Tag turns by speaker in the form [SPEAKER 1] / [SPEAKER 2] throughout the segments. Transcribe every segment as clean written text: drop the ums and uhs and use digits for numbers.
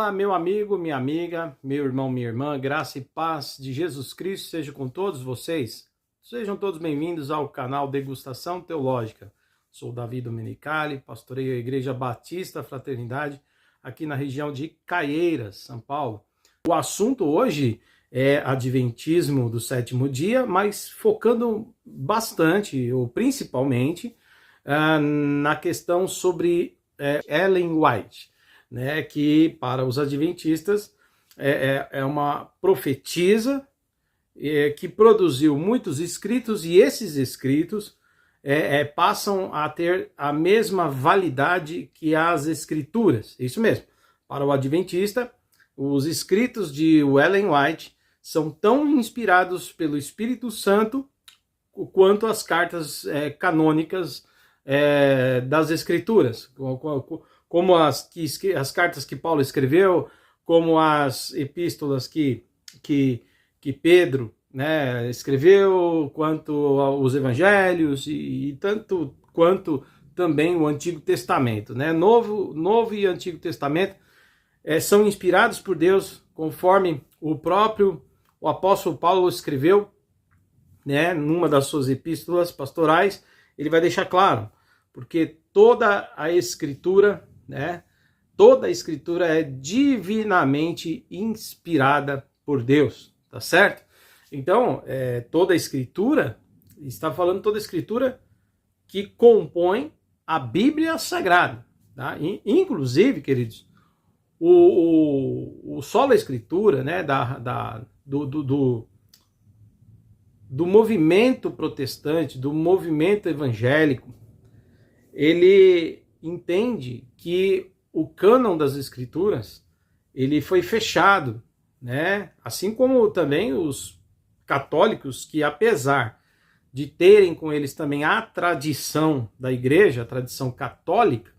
[SPEAKER 1] Olá, meu amigo, minha amiga, meu irmão, minha irmã, graça e paz de Jesus Cristo seja com todos vocês. Sejam todos bem-vindos ao canal Degustação Teológica. Sou Davi Domenicali, pastoreio a Igreja Batista Fraternidade, aqui na região de Caieiras, São Paulo. O assunto hoje é Adventismo do sétimo dia, mas focando bastante, ou principalmente, na questão sobre Ellen White, né, que para os adventistas é uma profetisa que produziu muitos escritos, e esses escritos passam a ter a mesma validade que as escrituras. Isso mesmo. Para o adventista, os escritos de Ellen White são tão inspirados pelo Espírito Santo quanto as cartas canônicas das escrituras, como as cartas que Paulo escreveu, como as epístolas que Pedro, né, escreveu, quanto os evangelhos e tanto quanto também o Antigo Testamento, né? Novo e Antigo Testamento são inspirados por Deus, conforme o apóstolo Paulo escreveu, né, numa das suas epístolas pastorais. Ele vai deixar claro, porque toda a Escritura, né, toda a Escritura é divinamente inspirada por Deus, tá certo? Então, toda a Escritura, está falando toda a Escritura que compõe a Bíblia Sagrada, tá? Inclusive, queridos, o solo Escritura, né, do movimento protestante, do movimento evangélico, ele entende que o cânon das Escrituras ele foi fechado, né? Assim como também os católicos, que apesar de terem com eles também a tradição da igreja, a tradição católica,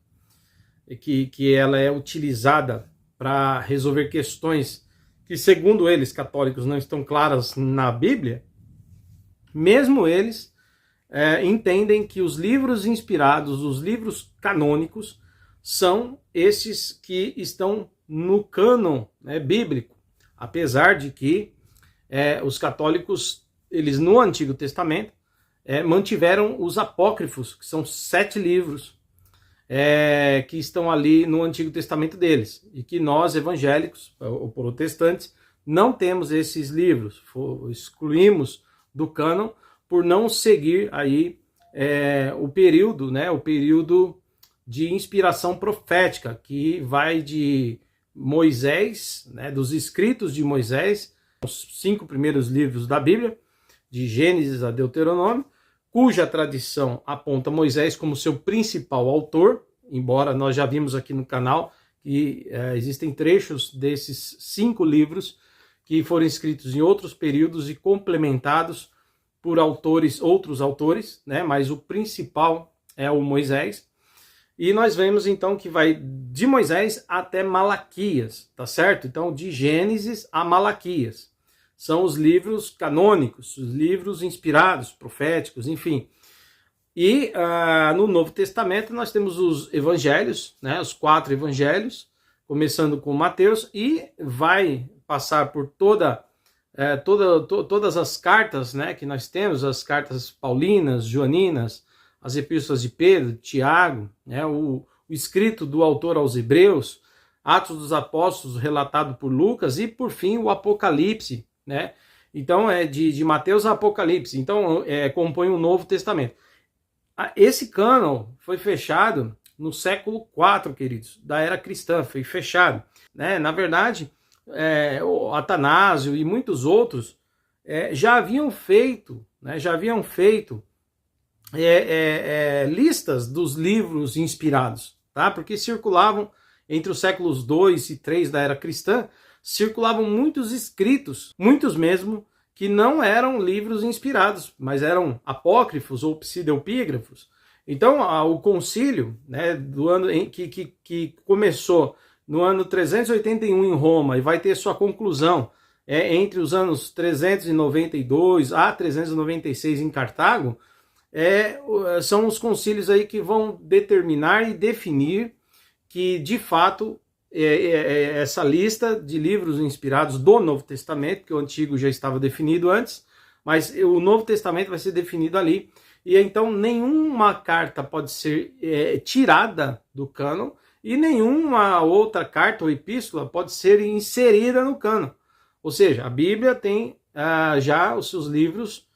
[SPEAKER 1] que ela é utilizada para resolver questões que, segundo eles, católicos, não estão claras na Bíblia, mesmo eles entendem que os livros inspirados, os livros canônicos, são esses que estão no cânon, né, bíblico, apesar de que os católicos, eles no Antigo Testamento, mantiveram os apócrifos, que são 7 livros que estão ali no Antigo Testamento deles, e que nós, evangélicos ou protestantes, não temos esses livros, excluímos do cânon por não seguir aí o período, né, o período de inspiração profética, que vai de Moisés, né, dos escritos de Moisés, os 5 primeiros livros da Bíblia, de Gênesis a Deuteronômio, cuja tradição aponta Moisés como seu principal autor, embora nós já vimos aqui no canal que existem trechos desses 5 livros que foram escritos em outros períodos e complementados por outros autores, né? Mas o principal é o Moisés. E nós vemos então que vai de Moisés até Malaquias, tá certo? Então, de Gênesis a Malaquias. São os livros canônicos, os livros inspirados, proféticos, enfim. E no Novo Testamento nós temos os evangelhos, né? Os 4 evangelhos, começando com Mateus, e vai passar por todas as cartas, né, que nós temos, as cartas paulinas, joaninas, as epístolas de Pedro, Tiago, né, o escrito do autor aos Hebreus, Atos dos Apóstolos relatado por Lucas, e por fim o Apocalipse, né? Então de Mateus a Apocalipse, então compõe o Novo Testamento. Esse cânon foi fechado no século IV, queridos, da era cristã, foi fechado, né? Na verdade, o Atanásio e muitos outros já haviam feito listas dos livros inspirados, tá? Porque circulavam entre os séculos 2 e 3 da era cristã, circulavam muitos escritos, muitos mesmo, que não eram livros inspirados, mas eram apócrifos ou pseudepígrafos. Então, o concílio, né, do ano que começou no ano 381 em Roma e vai ter sua conclusão entre os anos 392 a 396 em Cartago, são os concílios aí que vão determinar e definir que, de fato, essa lista de livros inspirados do Novo Testamento, que o Antigo já estava definido antes, mas o Novo Testamento vai ser definido ali. E então nenhuma carta pode ser tirada do cânon e nenhuma outra carta ou epístola pode ser inserida no cânon. Ou seja, a Bíblia tem já os seus livros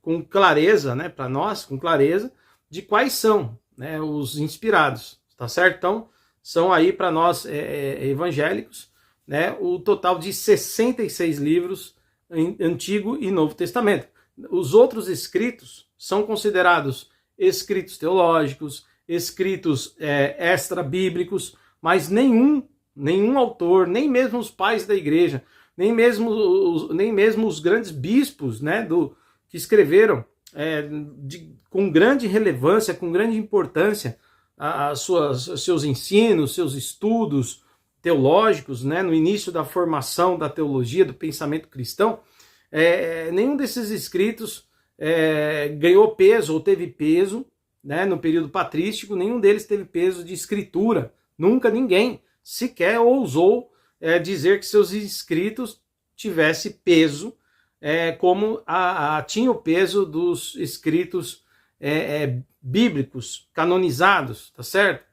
[SPEAKER 1] com clareza, né, para nós, com clareza, de quais são, né, os inspirados, tá certo? Então, são aí para nós evangélicos, né, o total de 66 livros em Antigo e Novo Testamento. Os outros escritos são considerados escritos teológicos, escritos extra-bíblicos, mas nenhum autor, nem mesmo os pais da igreja, nem mesmo os grandes bispos, né, que escreveram com grande relevância, com grande importância, seus ensinos, seus estudos teológicos, né, no início da formação da teologia, do pensamento cristão, nenhum desses escritos ganhou peso ou teve peso, né, no período patrístico, nenhum deles teve peso de escritura. Nunca ninguém sequer ousou dizer que seus escritos tivesse peso, como tinha o peso dos escritos bíblicos, canonizados, tá certo?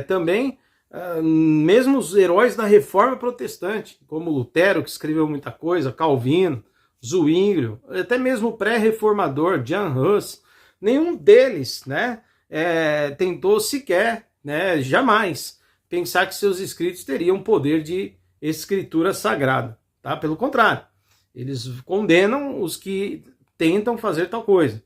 [SPEAKER 1] Também, mesmo os heróis da Reforma Protestante, como Lutero, que escreveu muita coisa, Calvino, Zwinglio, até mesmo o pré-reformador, Jan Hus, nenhum deles, né, tentou sequer, né, jamais, pensar que seus escritos teriam poder de escritura sagrada. Tá? Pelo contrário, eles condenam os que tentam fazer tal coisa.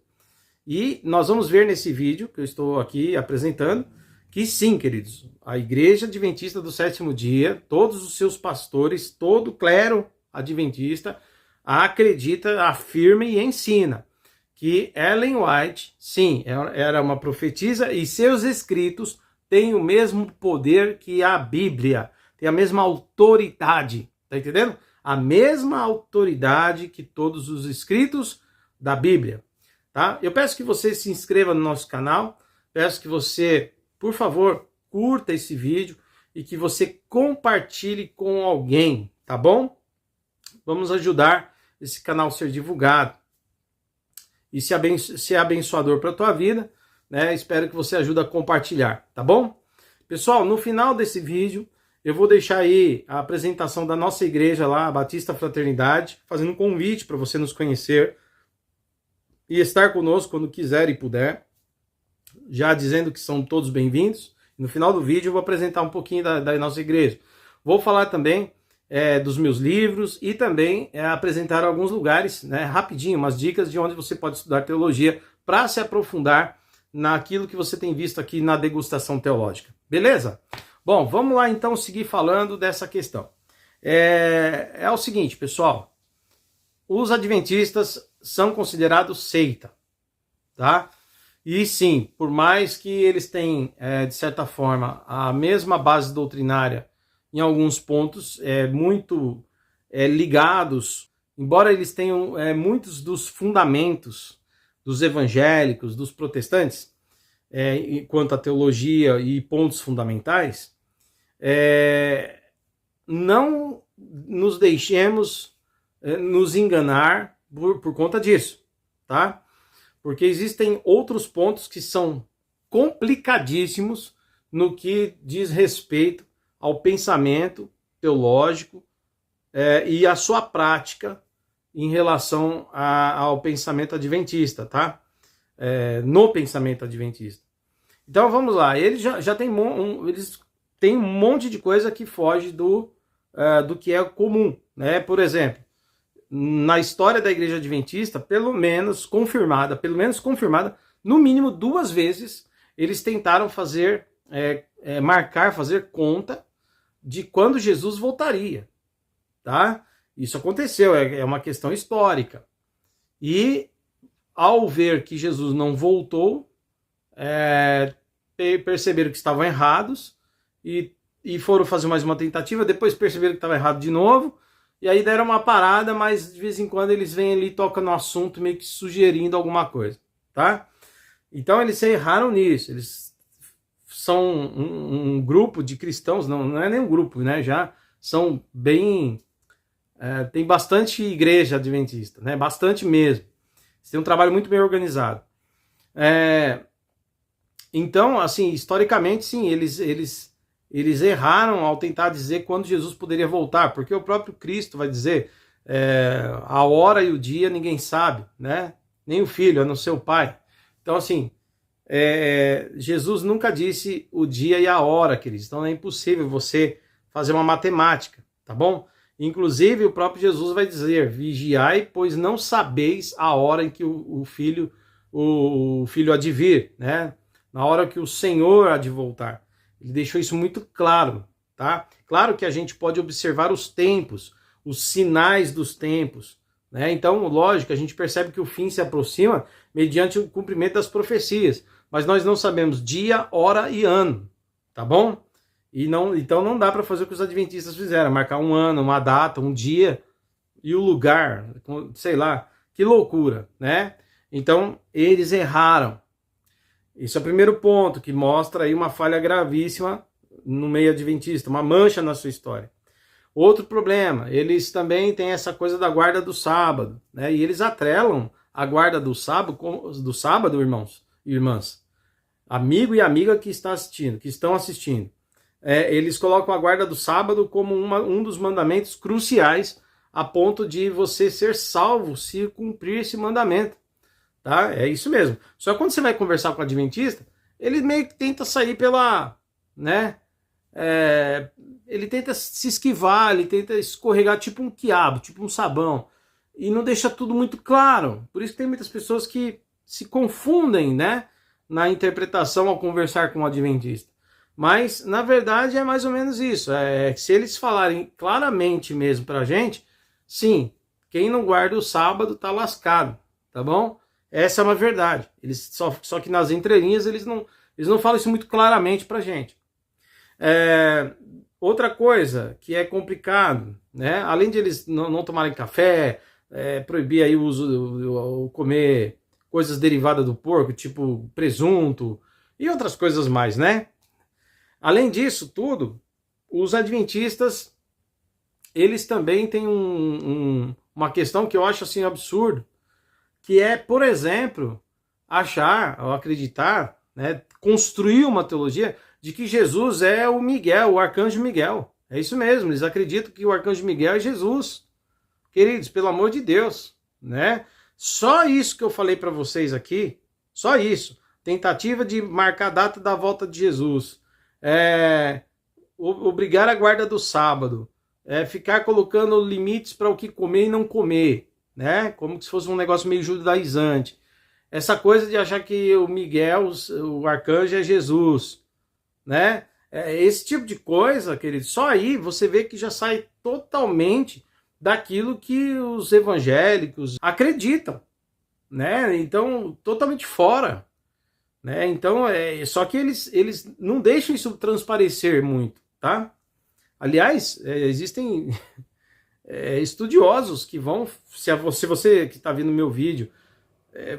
[SPEAKER 1] E nós vamos ver nesse vídeo que eu estou aqui apresentando, que sim, queridos, a Igreja Adventista do Sétimo Dia, todos os seus pastores, todo o clero adventista, acredita, afirma e ensina que Ellen White, sim, era uma profetisa e seus escritos têm o mesmo poder que a Bíblia, tem a mesma autoridade, tá entendendo? A mesma autoridade que todos os escritos da Bíblia, tá? Eu peço que você se inscreva no nosso canal, peço que você, por favor, curta esse vídeo e que você compartilhe com alguém, tá bom? Vamos ajudar esse canal a ser divulgado e ser abençoador para a tua vida, né? Espero que você ajude a compartilhar, tá bom? Pessoal, no final desse vídeo, eu vou deixar aí a apresentação da nossa igreja lá, a Batista Fraternidade, fazendo um convite para você nos conhecer e estar conosco quando quiser e puder, já dizendo que são todos bem-vindos. No final do vídeo eu vou apresentar um pouquinho da nossa igreja. Vou falar também dos meus livros e também apresentar alguns lugares, né, rapidinho, umas dicas de onde você pode estudar teologia para se aprofundar naquilo que você tem visto aqui na degustação teológica. Beleza? Bom, vamos lá então seguir falando dessa questão. É o seguinte, pessoal. Os adventistas são considerados seita, tá? E sim, por mais que eles tenham, de certa forma, a mesma base doutrinária em alguns pontos, muito ligados, embora eles tenham muitos dos fundamentos dos evangélicos, dos protestantes, quanto à teologia e pontos fundamentais, não nos deixemos nos enganar por conta disso, tá? Porque existem outros pontos que são complicadíssimos no que diz respeito ao pensamento teológico e à sua prática em relação ao pensamento adventista, tá? No pensamento adventista. Então vamos lá, eles já têm eles têm um monte de coisa que foge do que é comum, né? Por exemplo, na história da Igreja Adventista, pelo menos confirmada, no mínimo 2 vezes, eles tentaram fazer conta de quando Jesus voltaria, tá? Isso aconteceu, é uma questão histórica. E ao ver que Jesus não voltou, perceberam que estavam errados e foram fazer mais uma tentativa, depois perceberam que estava errado de novo, e aí deram uma parada, mas de vez em quando eles vêm ali e tocam no assunto, meio que sugerindo alguma coisa, tá? Então eles erraram nisso, eles são um grupo de cristãos, não é nem um grupo, né? Já são bem... tem bastante igreja adventista, né? Bastante mesmo. Eles têm um trabalho muito bem organizado. Então, assim, historicamente, sim, eles erraram ao tentar dizer quando Jesus poderia voltar, porque o próprio Cristo vai dizer a hora e o dia ninguém sabe, né? Nem o Filho, a não ser o Pai. Então, assim, Jesus nunca disse o dia e a hora, queridos. Então é impossível você fazer uma matemática, tá bom? Inclusive, o próprio Jesus vai dizer: vigiai, pois não sabeis a hora em que o filho há de vir, né? Na hora que o Senhor há de voltar. Ele deixou isso muito claro, tá? Claro que a gente pode observar os tempos, os sinais dos tempos, né? Então, lógico, a gente percebe que o fim se aproxima mediante o cumprimento das profecias, mas nós não sabemos dia, hora e ano, tá bom? Então não dá para fazer o que os adventistas fizeram, marcar um ano, uma data, um dia e o lugar, sei lá, que loucura, né? Então eles erraram. Esse é o primeiro ponto que mostra aí uma falha gravíssima no meio adventista, uma mancha na sua história. Outro problema, eles também têm essa coisa da guarda do sábado, né? E eles atrelam a guarda do sábado, irmãos e irmãs, amigo e amiga que estão assistindo. Eles colocam a guarda do sábado como um dos mandamentos cruciais, a ponto de você ser salvo se cumprir esse mandamento. Tá? É isso mesmo. Só que quando você vai conversar com o adventista, ele meio que tenta sair pela... né? Ele tenta se esquivar, ele tenta escorregar tipo um quiabo, tipo um sabão. E não deixa tudo muito claro. Por isso que tem muitas pessoas que se confundem, né, na interpretação ao conversar com o adventista. Mas, na verdade, é mais ou menos isso. Se eles falarem claramente mesmo pra gente, sim, quem não guarda o sábado tá lascado, tá bom? Essa é uma verdade. Só que nas entrelinhas eles não falam isso muito claramente pra gente. Outra coisa que é complicado, né? Além de eles não tomarem café, proibir aí o uso, comer coisas derivadas do porco, tipo presunto e outras coisas mais, né? Além disso tudo, os adventistas, eles também têm uma questão que eu acho assim absurdo, que é, por exemplo, achar ou acreditar, né, construir uma teologia de que Jesus é o Miguel, o arcanjo Miguel. É isso mesmo, eles acreditam que o arcanjo Miguel é Jesus. Queridos, pelo amor de Deus, né? Só isso que eu falei para vocês aqui, só isso. Tentativa de marcar a data da volta de Jesus. Obrigar a guarda do sábado. Ficar colocando limites para o que comer e não comer, né? Como se fosse um negócio meio judaizante. Essa coisa de achar que o Miguel, o arcanjo, é Jesus, né? Esse tipo de coisa, querido, só aí você vê que já sai totalmente daquilo que os evangélicos acreditam, né? Então, totalmente fora, né? Então, só que eles não deixam isso transparecer muito, tá? Aliás, existem estudiosos que vão, se você que está vendo meu vídeo,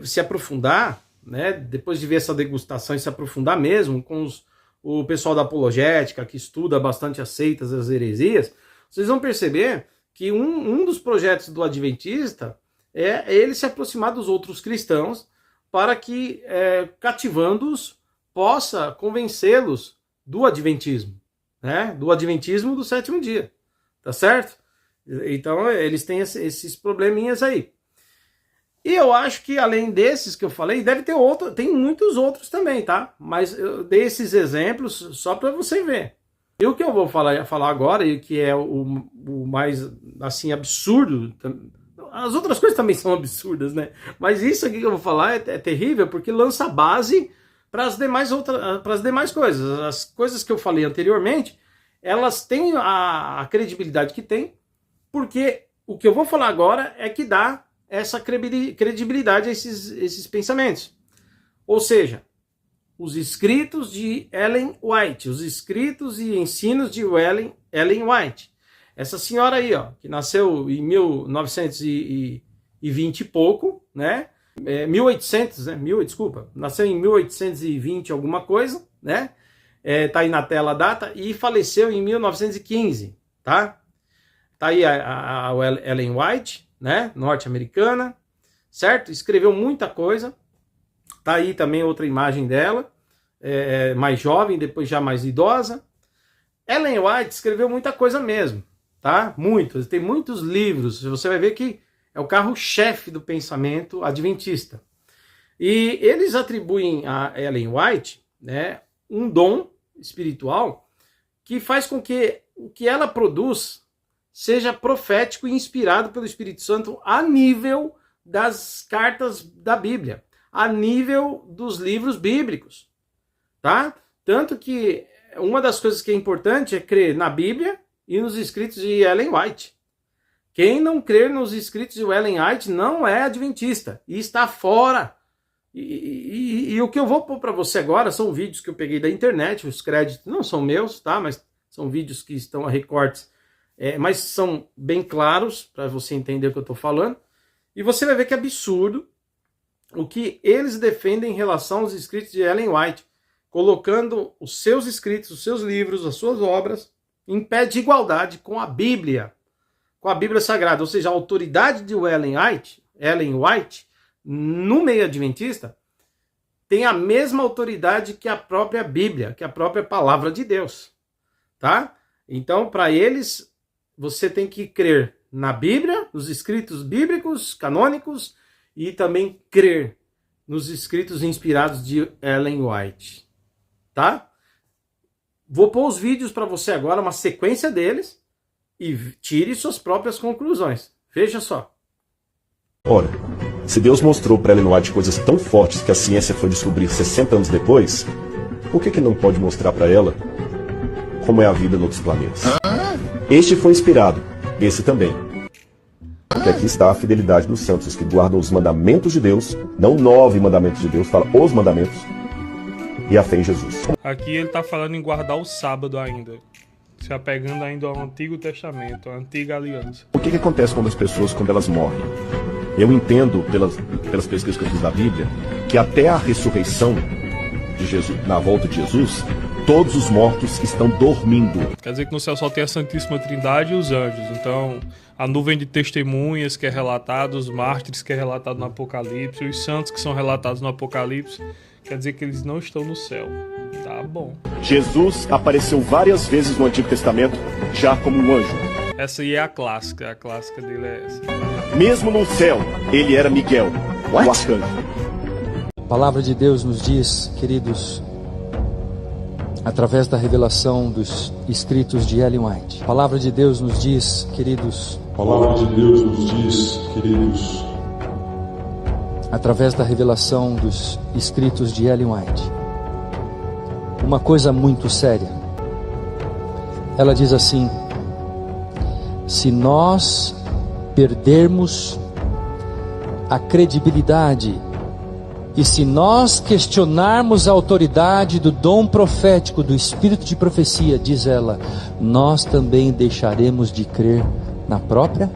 [SPEAKER 1] se aprofundar, né? Depois de ver essa degustação e se aprofundar mesmo com o pessoal da apologética, que estuda bastante as seitas, as heresias, vocês vão perceber que um dos projetos do adventista é ele se aproximar dos outros cristãos para que, cativando-os, possa convencê-los do adventismo, né? Do adventismo do sétimo dia, tá certo? Então eles têm esses probleminhas aí. E eu acho que além desses que eu falei, deve ter tem muitos outros também, tá? Mas eu dei esses exemplos só para você ver. E o que eu vou falar agora, e que é o mais, assim, absurdo, as outras coisas também são absurdas, né? Mas isso aqui que eu vou falar é terrível, porque lança base para as demais coisas. As coisas que eu falei anteriormente, elas têm a credibilidade que tem, porque o que eu vou falar agora é que dá essa credibilidade a esses pensamentos. Ou seja, os escritos de Ellen White, os escritos e ensinos de Ellen White. Essa senhora aí, ó, que nasceu em 1920 e pouco, né? 1800, né? Desculpa, nasceu em 1820 alguma coisa, né? tá aí na tela a data, e faleceu em 1915, tá? Tá aí a Ellen White, né, norte-americana, certo? Escreveu muita coisa. Tá aí também outra imagem dela, mais jovem, depois já mais idosa. Ellen White escreveu muita coisa mesmo, tá? Muitos, tem muitos livros, você vai ver que é o carro-chefe do pensamento adventista. E eles atribuem a Ellen White, né, um dom espiritual que faz com que o que ela produz seja profético e inspirado pelo Espírito Santo a nível das cartas da Bíblia, a nível dos livros bíblicos, tá? Tanto que uma das coisas que é importante é crer na Bíblia e nos escritos de Ellen White. Quem não crer nos escritos de Ellen White não é adventista e está fora. E o que eu vou pôr para você agora são vídeos que eu peguei da internet, os créditos não são meus, tá? Mas são vídeos que estão a recortes, mas são bem claros para você entender o que eu estou falando. E você vai ver que é absurdo o que eles defendem em relação aos escritos de Ellen White, colocando os seus escritos, os seus livros, as suas obras em pé de igualdade com a Bíblia Sagrada. Ou seja, a autoridade de Ellen White no meio adventista tem a mesma autoridade que a própria Bíblia, que a própria palavra de Deus, tá? Então, para eles, você tem que crer na Bíblia, nos escritos bíblicos, canônicos, e também crer nos escritos inspirados de Ellen White, tá? Vou pôr os vídeos para você agora, uma sequência deles, e tire suas próprias conclusões. Veja só.
[SPEAKER 2] Ora, se Deus mostrou para Ellen White coisas tão fortes que a ciência foi descobrir 60 anos depois, por que não pode mostrar para ela como é a vida noutros planetas? Este foi inspirado, esse também. Porque aqui está a fidelidade dos santos, os que guardam os mandamentos de Deus, não 9 mandamentos de Deus, fala os mandamentos, e a fé em Jesus.
[SPEAKER 3] Aqui ele está falando em guardar o sábado ainda, se apegando ainda ao Antigo Testamento, à Antiga Aliança.
[SPEAKER 2] O que acontece com as pessoas quando elas morrem? Eu entendo, pelas pesquisas que eu fiz da Bíblia, que até a ressurreição de Jesus, na volta de Jesus, todos os mortos estão dormindo.
[SPEAKER 3] Quer dizer que no céu só tem a Santíssima Trindade e os anjos. Então, a nuvem de testemunhas que é relatada, os mártires que é relatado no Apocalipse, os santos que são relatados no Apocalipse, quer dizer que eles não estão no céu. Tá bom.
[SPEAKER 2] Jesus apareceu várias vezes no Antigo Testamento, já como um anjo.
[SPEAKER 3] Essa aí é a clássica dele é essa.
[SPEAKER 2] Mesmo no céu, ele era Miguel, o arcanjo.
[SPEAKER 4] A palavra de Deus nos diz, queridos, através da revelação dos escritos de Ellen White. A palavra de Deus nos diz, queridos, através da revelação dos escritos de Ellen White, uma coisa muito séria. Ela diz assim: se nós perdermos a credibilidade e se nós questionarmos a autoridade do dom profético, do espírito de profecia, diz ela, nós também deixaremos de crer na própria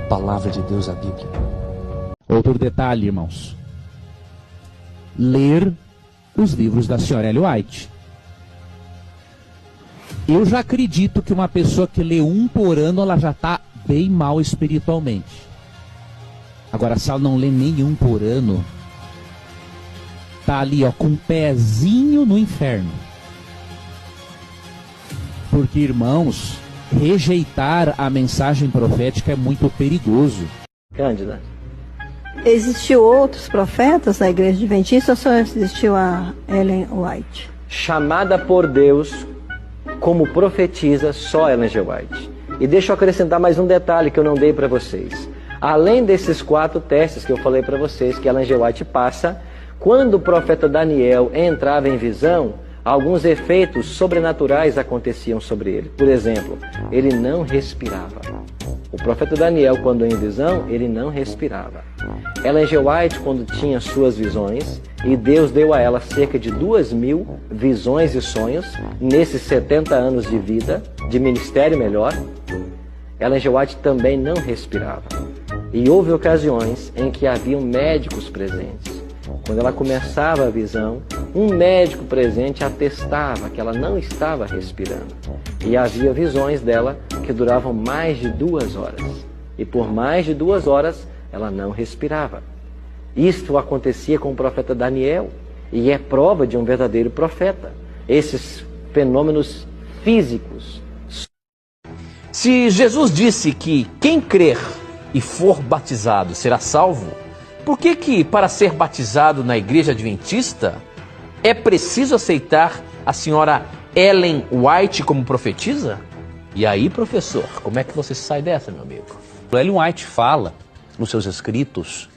[SPEAKER 4] palavra de Deus, a Bíblia.
[SPEAKER 5] Outro detalhe, irmãos: ler os livros da senhora Ellen White. Eu já acredito que uma pessoa que lê um por ano, ela já está bem mal espiritualmente. Agora, se ela não lê nenhum por ano, tá ali, ó, com um pezinho no inferno. Porque, irmãos, rejeitar a mensagem profética é muito perigoso.
[SPEAKER 6] Cândida, existiu outros profetas da igreja adventista ou só existiu a Ellen White? Chamada por Deus como profetisa, só Ellen G. White. E deixa eu acrescentar mais um detalhe que eu não dei para vocês. Além desses 4 testes que eu falei para vocês que Ellen G. White passa, quando o profeta Daniel entrava em visão, alguns efeitos sobrenaturais aconteciam sobre ele. Por exemplo, ele não respirava. O profeta Daniel, quando em visão, ele não respirava. Ellen G. White, quando tinha suas visões, e Deus deu a ela cerca de 2.000 visões e sonhos, nesses 70 anos de vida, de ministério melhor, Ellen G. White também não respirava. E houve ocasiões em que haviam médicos presentes. Quando ela começava a visão, Um médico presente atestava que ela não estava respirando. E havia visões dela que duravam mais de 2 horas. E por mais de 2 horas ela não respirava. Isto acontecia com o profeta Daniel e é prova de um verdadeiro profeta. Esses fenômenos físicos.
[SPEAKER 7] Se Jesus disse que quem crer e for batizado será salvo, por que para ser batizado na Igreja Adventista é preciso aceitar a senhora Ellen White como profetisa? E aí, professor, como é que você sai dessa, meu amigo?
[SPEAKER 8] Ellen White fala nos seus escritos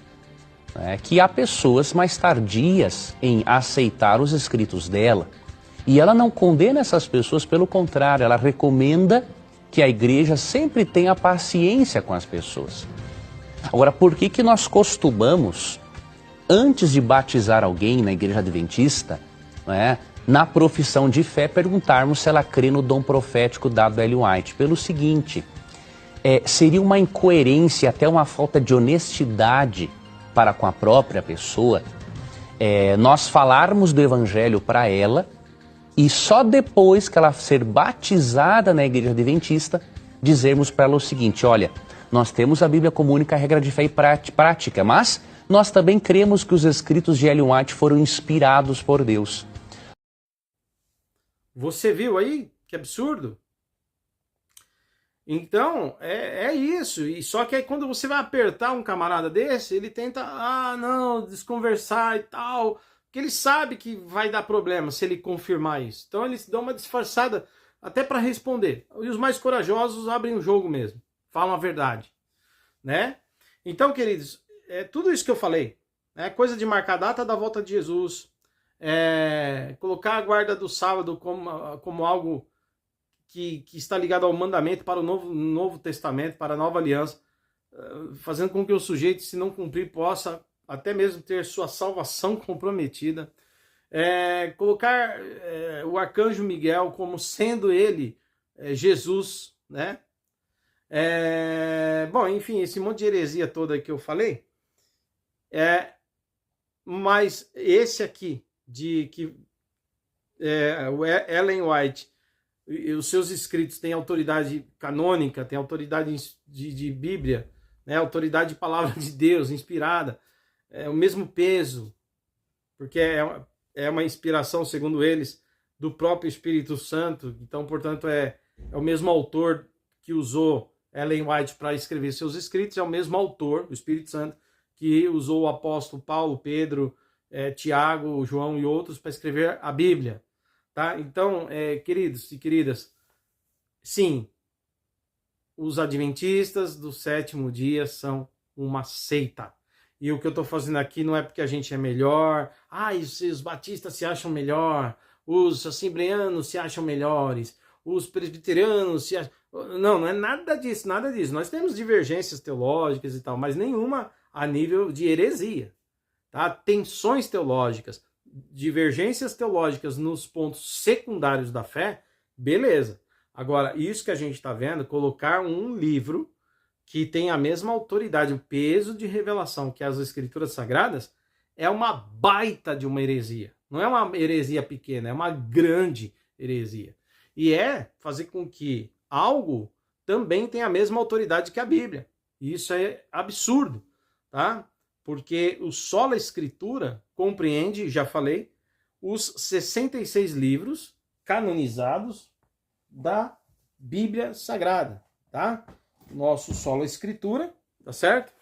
[SPEAKER 8] que há pessoas mais tardias em aceitar os escritos dela. E ela não condena essas pessoas, pelo contrário, ela recomenda que a igreja sempre tenha paciência com as pessoas. Agora, por que nós costumamos, antes de batizar alguém na igreja adventista, na profissão de fé, perguntarmos se ela crê no dom profético dado a Ellen White? Pelo seguinte, seria uma incoerência, até uma falta de honestidade para com a própria pessoa, nós falarmos do evangelho para ela e só depois que ela ser batizada na igreja adventista, dizermos para ela o seguinte: olha, nós temos a Bíblia como única regra de fé e prática, mas nós também cremos que os escritos de Ellen White foram inspirados por Deus.
[SPEAKER 1] Você viu aí? Que absurdo! Então, é isso. E só que aí quando você vai apertar um camarada desse, ele tenta, desconversar e tal, porque ele sabe que vai dar problema se ele confirmar isso. Então eles dão uma disfarçada até para responder. E os mais corajosos abrem o jogo mesmo, falam a verdade, né? Então, queridos, tudo isso que eu falei, coisa de marcar a data da volta de Jesus, colocar a guarda do sábado como algo que está ligado ao mandamento para o Novo Testamento, para a Nova Aliança, fazendo com que o sujeito, se não cumprir, possa até mesmo ter sua salvação comprometida. Colocar o arcanjo Miguel como sendo ele Jesus, né? Bom, enfim, esse monte de heresia toda que eu falei, mas esse aqui, o Ellen White, e os seus escritos têm autoridade canônica, têm autoridade de Bíblia, né? Autoridade de palavra de Deus, inspirada, o mesmo peso, porque é uma inspiração, segundo eles, do próprio Espírito Santo. Então, portanto, é o mesmo autor que usou Ellen White para escrever seus escritos, é o mesmo autor, o Espírito Santo, que usou o apóstolo Paulo, Pedro, Tiago, João e outros para escrever a Bíblia. Tá? Então, queridos e queridas, sim, os adventistas do sétimo dia são uma seita. E o que eu estou fazendo aqui não é porque a gente é melhor, os batistas se acham melhor, os assembleanos se acham melhores, os presbiterianos se acham... Não é nada disso, nada disso. Nós temos divergências teológicas e tal, mas nenhuma a nível de heresia. Tá? Tensões teológicas, divergências teológicas nos pontos secundários da fé, beleza. Agora, isso que a gente está vendo, colocar um livro que tem a mesma autoridade, o peso de revelação que as Escrituras Sagradas, é uma baita de uma heresia. Não é uma heresia pequena, é uma grande heresia. E fazer com que algo também tenha a mesma autoridade que a Bíblia. E isso é absurdo, tá? Porque o Sola Escritura compreende, já falei, os 66 livros canonizados da Bíblia Sagrada, tá? Nosso Sola Escritura, tá certo?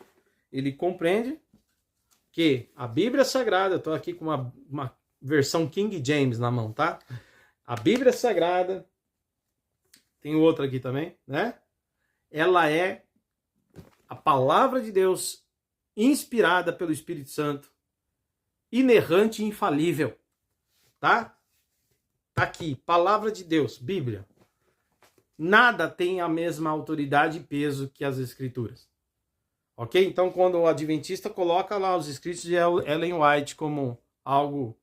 [SPEAKER 1] Ele compreende que a Bíblia Sagrada, eu tô aqui com uma versão King James na mão, tá? A Bíblia Sagrada, tem outra aqui também, né? Ela é a palavra de Deus inspirada pelo Espírito Santo, inerrante e infalível, tá? Tá aqui, palavra de Deus, Bíblia. Nada tem a mesma autoridade e peso que as Escrituras. Ok? Então, quando o adventista coloca lá os escritos de Ellen White como algo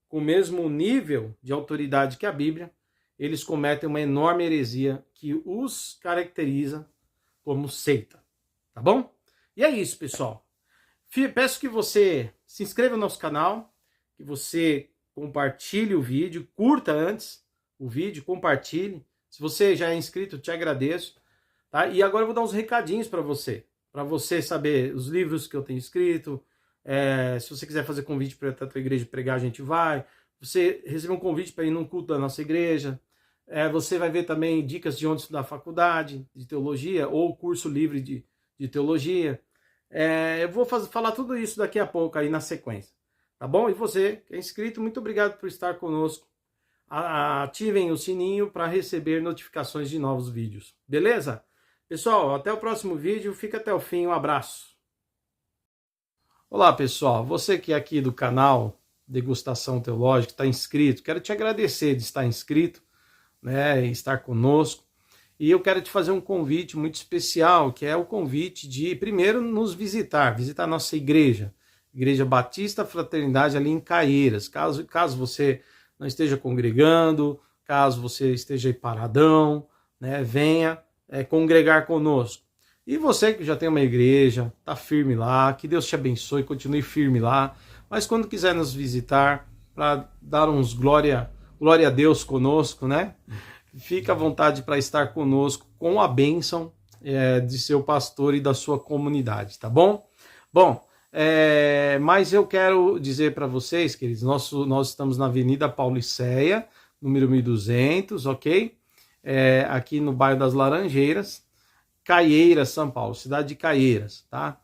[SPEAKER 1] com o mesmo nível de autoridade que a Bíblia, eles cometem uma enorme heresia que os caracteriza como seita. Tá bom? E é isso, pessoal. Peço que você se inscreva no nosso canal, que você compartilhe o vídeo, curta antes o vídeo, compartilhe. Se você já é inscrito, eu te agradeço. Tá? E agora eu vou dar uns recadinhos para você saber os livros que eu tenho escrito. Se você quiser fazer convite para a tua igreja pregar, a gente vai. Você receber um convite para ir num culto da nossa igreja. Você vai ver também dicas de onde estudar faculdade de teologia ou curso livre de teologia. Eu vou falar tudo isso daqui a pouco aí na sequência. Tá bom? E você que é inscrito, muito obrigado por estar conosco. Ativem o sininho para receber notificações de novos vídeos. Beleza? Pessoal, até o próximo vídeo. Fica até o fim. Um abraço. Olá, pessoal. Você que é aqui do canal Degustação Teológica, está inscrito. Quero te agradecer de estar inscrito, né, e estar conosco. E eu quero te fazer um convite muito especial, que é o convite de, primeiro, nos visitar a nossa igreja. Igreja Batista Fraternidade ali em Caieiras. Caso você não esteja congregando, caso você esteja aí paradão, né, venha congregar conosco. E você que já tem uma igreja, está firme lá, que Deus te abençoe, continue firme lá. Mas quando quiser nos visitar, para dar uns glória a Deus conosco, né? Fica à vontade para estar conosco com a bênção de seu pastor e da sua comunidade, tá bom? Bom, mas eu quero dizer para vocês, queridos, nós estamos na Avenida Pauliceia, número 1200, ok? Aqui no bairro das Laranjeiras, Caieiras, São Paulo, cidade de Caieiras, tá?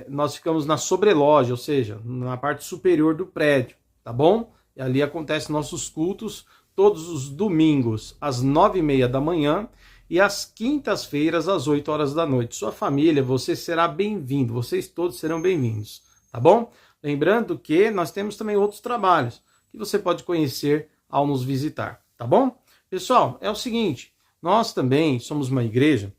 [SPEAKER 1] Nós ficamos na sobreloja, ou seja, na parte superior do prédio, tá bom? E ali acontecem nossos cultos todos os domingos, às 9h30 da manhã, e às quintas-feiras, às 8 horas da noite. Sua família, você será bem-vindo, vocês todos serão bem-vindos, tá bom? Lembrando que nós temos também outros trabalhos que você pode conhecer ao nos visitar, tá bom? Pessoal, é o seguinte, nós também somos uma igreja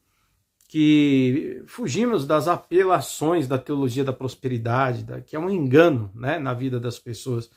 [SPEAKER 1] que fugimos das apelações da teologia da prosperidade, que é um engano, né, na vida das pessoas.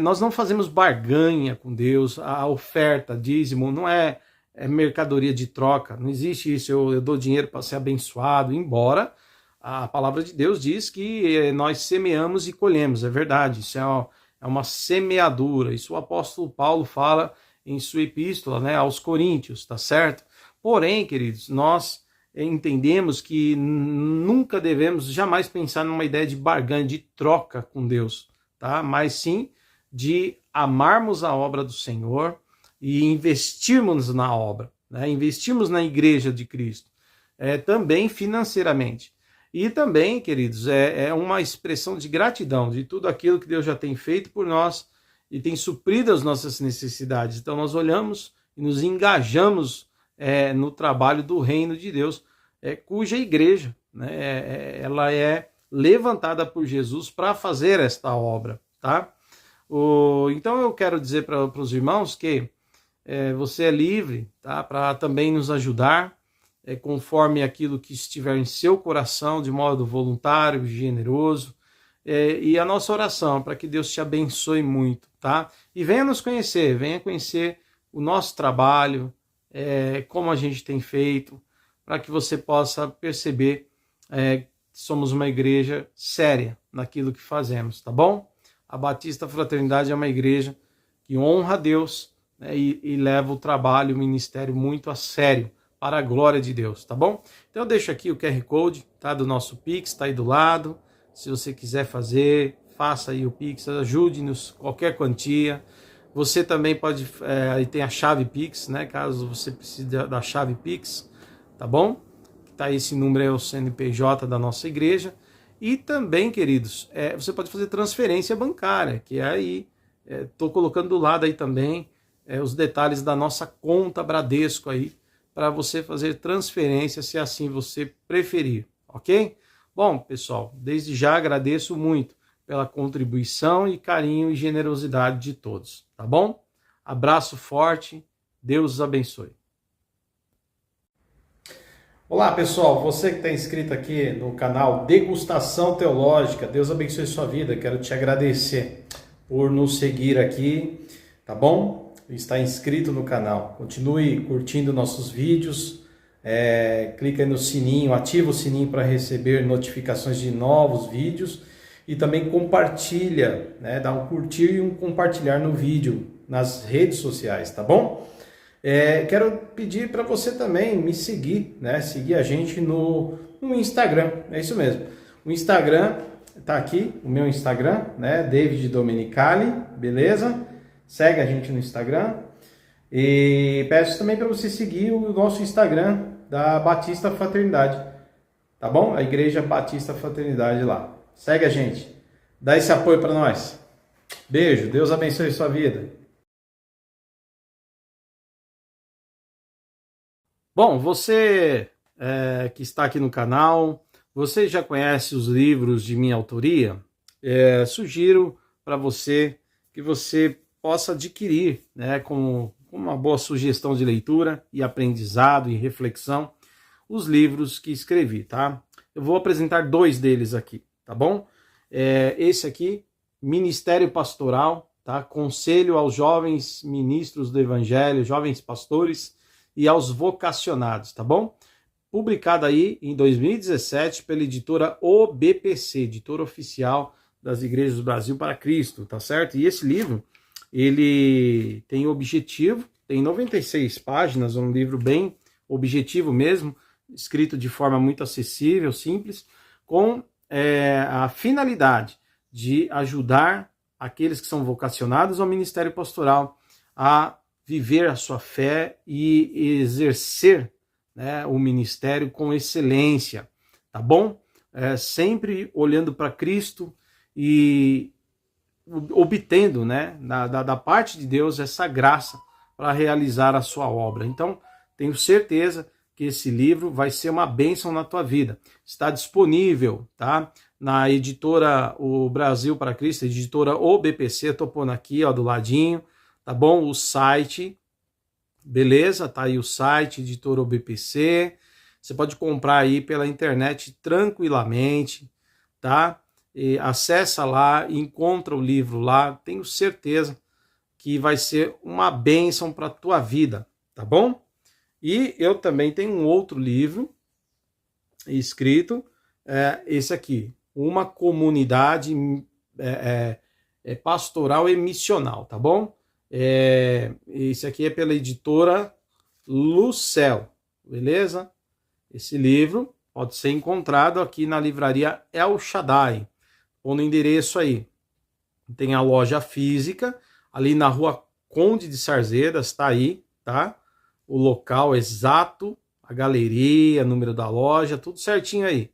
[SPEAKER 1] Nós não fazemos barganha com Deus, a oferta, dízimo, não é mercadoria de troca, não existe isso, eu dou dinheiro para ser abençoado, embora a palavra de Deus diz que nós semeamos e colhemos, é verdade, isso é uma semeadura, isso o apóstolo Paulo fala em sua epístola, né, aos Coríntios, tá certo? Porém, queridos, nós entendemos que nunca devemos jamais pensar numa ideia de barganha, de troca com Deus, tá? Mas sim de amarmos a obra do Senhor e investirmos na obra, né? Investirmos na igreja de Cristo, também financeiramente. E também, queridos, é uma expressão de gratidão de tudo aquilo que Deus já tem feito por nós e tem suprido as nossas necessidades. Então nós olhamos e nos engajamos no trabalho do reino de Deus, cuja igreja, né, ela é levantada por Jesus para fazer esta obra, tá? Então eu quero dizer para os irmãos que você é livre, tá, para também nos ajudar, conforme aquilo que estiver em seu coração, de modo voluntário, generoso, e a nossa oração para que Deus te abençoe muito, tá? E venha nos conhecer, venha conhecer o nosso trabalho, como a gente tem feito, para que você possa perceber que somos uma igreja séria naquilo que fazemos, tá bom? A Batista Fraternidade é uma igreja que honra a Deus, né, e leva o trabalho, o ministério muito a sério, para a glória de Deus, tá bom? Então eu deixo aqui o QR Code, tá, do nosso Pix, tá aí do lado. Se você quiser fazer, faça aí o Pix, ajude-nos qualquer quantia. Você também pode, aí tem a chave Pix, né, caso você precise da chave Pix, tá bom? Tá, esse número é o CNPJ da nossa igreja. E também, queridos, você pode fazer transferência bancária, que é aí, estou colocando do lado aí também os detalhes da nossa conta Bradesco aí, para você fazer transferência, se assim você preferir, ok? Bom, pessoal, desde já agradeço muito pela contribuição e carinho e generosidade de todos, tá bom? Abraço forte, Deus os abençoe. Olá, pessoal, você que está inscrito aqui no canal Degustação Teológica, Deus abençoe sua vida, quero te agradecer por nos seguir aqui, tá bom? Está inscrito no canal, continue curtindo nossos vídeos, clica aí no sininho, ativa o sininho para receber notificações de novos vídeos e também compartilha, né? Dá um curtir e um compartilhar no vídeo, nas redes sociais, tá bom? Quero pedir para você também me seguir, né? Seguir a gente no Instagram, é isso mesmo. O Instagram tá aqui, o meu Instagram, né? David Domenicali, beleza? Segue a gente no Instagram. E peço também para você seguir o nosso Instagram da Batista Fraternidade, tá bom? A Igreja Batista Fraternidade lá. Segue a gente, dá esse apoio para nós. Beijo, Deus abençoe sua vida. Bom, você que está aqui no canal, você já conhece os livros de minha autoria? Sugiro para você que você possa adquirir, né, com uma boa sugestão de leitura e aprendizado e reflexão, os livros que escrevi, tá? Eu vou apresentar 2 deles aqui, tá bom? Esse aqui, Ministério Pastoral, tá? Conselho aos jovens ministros do Evangelho, jovens pastores e aos vocacionados, tá bom? Publicado aí em 2017 pela editora OBPC, editora oficial das Igrejas do Brasil para Cristo, tá certo? E esse livro, ele tem objetivo, tem 96 páginas, é um livro bem objetivo mesmo, escrito de forma muito acessível, simples, com a finalidade de ajudar aqueles que são vocacionados ao ministério pastoral a viver a sua fé e exercer, né, o ministério com excelência, tá bom? Sempre olhando para Cristo e obtendo, né, da parte de Deus essa graça para realizar a sua obra. Então, tenho certeza que esse livro vai ser uma bênção na tua vida. Está disponível, tá? Na editora O Brasil para Cristo, editora OBPC, estou pondo aqui, ó, do ladinho, tá bom? O site, beleza? Tá aí o site, editora OBPC. Você pode comprar aí pela internet tranquilamente, tá? E acessa lá, encontra o livro lá, tenho certeza que vai ser uma bênção para a tua vida, tá bom? E eu também tenho um outro livro escrito, esse aqui, Uma Comunidade Pastoral e Missional, tá bom? Esse aqui é pela editora Lucel, beleza? Esse livro pode ser encontrado aqui na livraria El Shaddai, ou no endereço aí. Tem a loja física, ali na rua Conde de Sarzedas, tá aí, tá? O local exato, a galeria, número da loja, tudo certinho aí.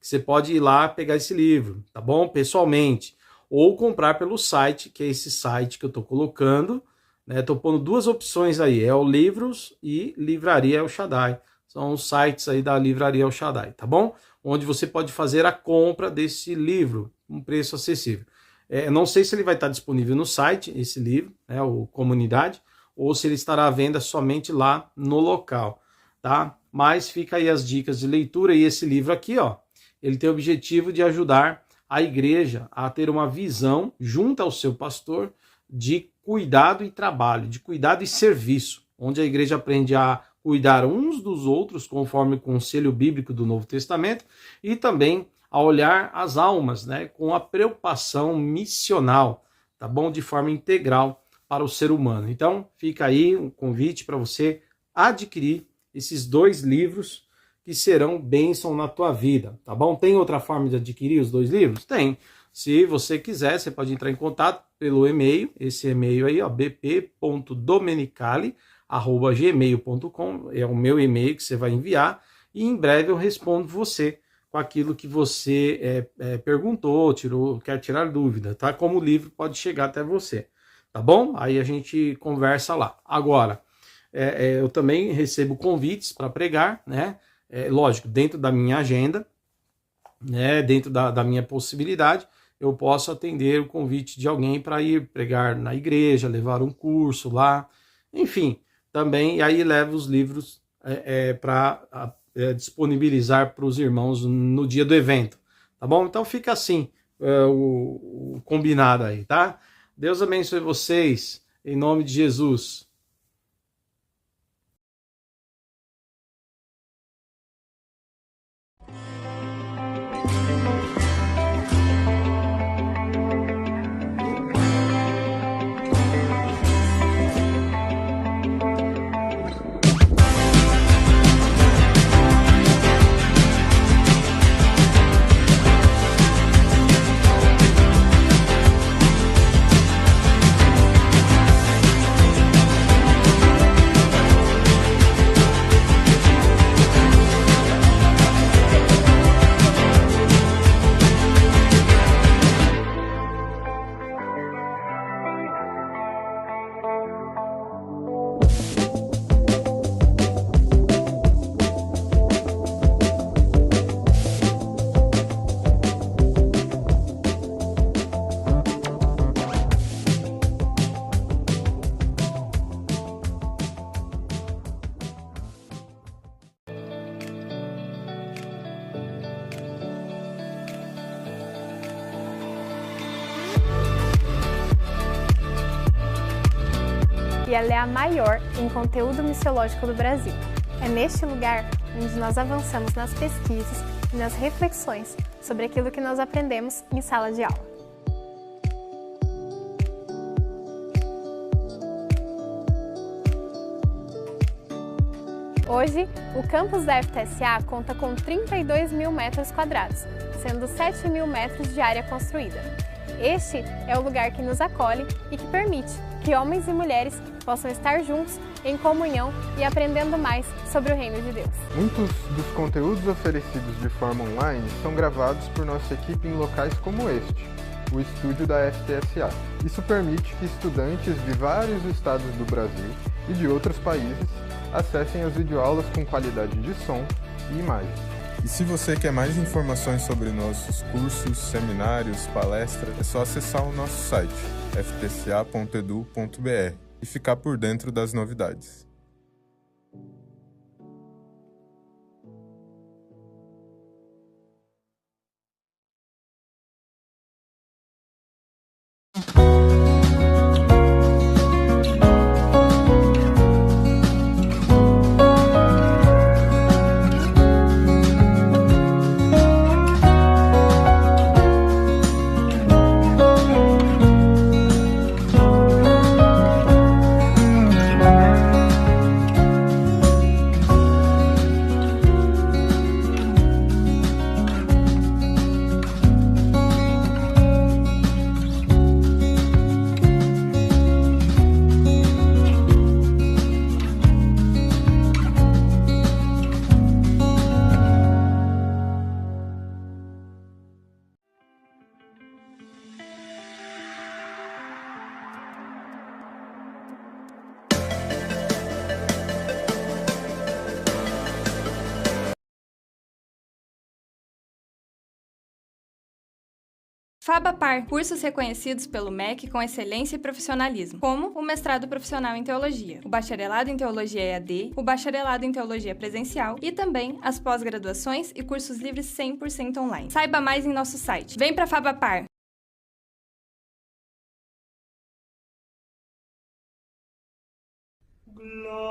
[SPEAKER 1] Você pode ir lá pegar esse livro, tá bom? Pessoalmente. Ou comprar pelo site, que é esse site que eu tô colocando, né? Tô pondo 2 opções aí, é o Livros e Livraria El Shaddai. São os sites aí da Livraria El Shaddai, tá bom? Onde você pode fazer a compra desse livro, um preço acessível. Não sei se ele vai estar disponível no site, esse livro, né, o Comunidade, ou se ele estará à venda somente lá no local, tá? Mas fica aí as dicas de leitura, e esse livro aqui, ó, ele tem o objetivo de ajudar a igreja a ter uma visão, junto ao seu pastor, de cuidado e trabalho, de cuidado e serviço, onde a igreja aprende a cuidar uns dos outros, conforme o conselho bíblico do Novo Testamento, e também a olhar as almas, né, com a preocupação missional, tá bom? De forma integral para o ser humano. Então, fica aí um convite para você adquirir esses 2 livros que serão bênção na tua vida, tá bom? Tem outra forma de adquirir os 2 livros? Tem. Se você quiser, você pode entrar em contato pelo e-mail, esse e-mail aí, ó, bp.domenicali@gmail.com, é o meu e-mail que você vai enviar, e em breve eu respondo você com aquilo que você perguntou, quer tirar dúvida, tá? Como o livro pode chegar até você, tá bom? Aí a gente conversa lá. Agora, eu também recebo convites para pregar, né? Lógico, dentro da minha agenda, né? Dentro da minha possibilidade, eu posso atender o convite de alguém para ir pregar na igreja, levar um curso lá, enfim, também, e aí levo os livros para disponibilizar para os irmãos no dia do evento, tá bom? Então fica assim, o combinado aí, tá? Deus abençoe vocês, em nome de Jesus.
[SPEAKER 9] e ela é a maior em conteúdo missiológico do Brasil. É neste lugar onde nós avançamos nas pesquisas e nas reflexões sobre aquilo que nós aprendemos em sala de aula. Hoje, o campus da FTSA conta com 32 mil metros quadrados, sendo 7 mil metros de área construída. Este é o lugar que nos acolhe e que permite que homens e mulheres possam estar juntos, em comunhão e aprendendo mais sobre o Reino de Deus.
[SPEAKER 10] Muitos dos conteúdos oferecidos de forma online são gravados por nossa equipe em locais como este, o estúdio da FTSA. Isso permite que estudantes de vários estados do Brasil e de outros países acessem as videoaulas com qualidade de som e imagem.
[SPEAKER 11] E se você quer mais informações sobre nossos cursos, seminários, palestras, é só acessar o nosso site, ftca.edu.br, e ficar por dentro das novidades.
[SPEAKER 12] FABAPAR, cursos reconhecidos pelo MEC com excelência e profissionalismo, como o mestrado profissional em teologia, o bacharelado em teologia EAD, o bacharelado em teologia presencial e também as pós-graduações e cursos livres 100% online. Saiba mais em nosso site. Vem pra FABAPAR!
[SPEAKER 13] Glória.